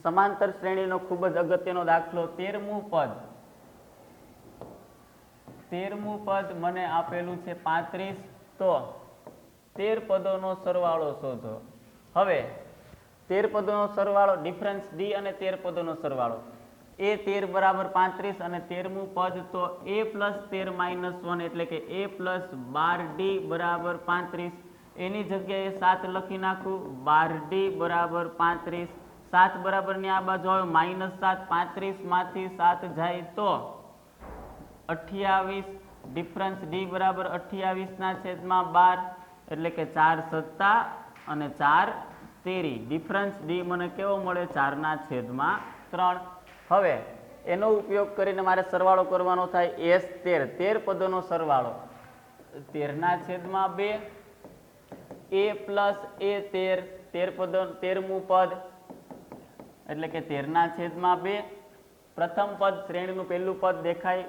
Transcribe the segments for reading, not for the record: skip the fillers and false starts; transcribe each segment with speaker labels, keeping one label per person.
Speaker 1: સમાંતર શ્રેણીનો ખૂબ જ અગત્યનો દાખલો 13મું પદ. 13મું પદ મને આપેલું છે 35, તો 13 પદોનો સરવાળો શોધો. હવે 13 પદોનો સરવાળો ડિફરન્સ ડી અને 13 પદોનો સરવાળો એ 13 બરાબર 35 અને 13મું પદ તો a પ્લસ 13 માઇનસ 1 એટલે કે a પ્લસ 12d બરાબર 35. એની જગ્યાએ 7 લખી નાખું. 12d બરાબર 35. 7 બરાબરની આ બાજુ આવે -7. 35 માંથી 7 જાય તો 28. ડિફરન્સ ડી બરાબર 28 ના છેદમાં 12 એટલે કે 4 સત્તા અને 4 તેરી. ડિફરન્સ ડી મને કેવો મળે? 4 ના છેદમાં 3. હવે એનો ઉપયોગ કરીને મારે સરવાળો કરવાનો થાય. એસ 13 13 પદોનો સરવાળો 13 ના છેદમાં 2 a પ્લસ a 13 13 પદો 13મું પદ એટલે કે 13 ના છેદમાં 2. પ્રથમ પદ શ્રેણીનું પહેલું પદ દેખાય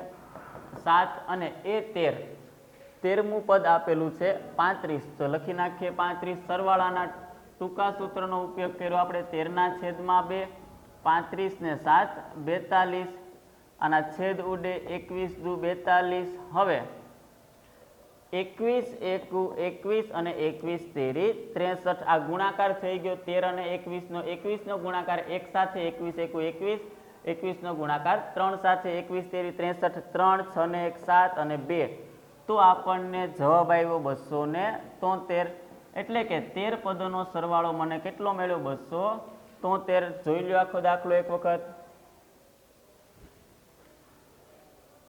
Speaker 1: 7 અને a 13. 13મું પદ આપેલું છે 35, તો લખી નાખીએ 35. સરવાળાના ટૂંકા સૂત્રનો ઉપયોગ કર્યો આપણે. 13 ના છેદમાં 2, 35 ને 7 42. આના છેદ ઉડે 21 દુ 42. હવે 21 એકુ 21 અને 21 તેરી 63. આ ગુણાકાર થઈ ગયો 13 અને 21 નો. 21 નો ગુણાકાર 1 સાથે, 21 એકુ 21, 21 નો ગુણાકાર 3 સાથે, 21 તેરી 63, 3 6 ને 1 7 અને 2. તો આપણને જવાબ આવ્યો 273. એટલે કે 13 પદોનો સરવાળો મને કેટલો મળ્યો? 273. જોઈ લો આખો દાખલો એક વખત.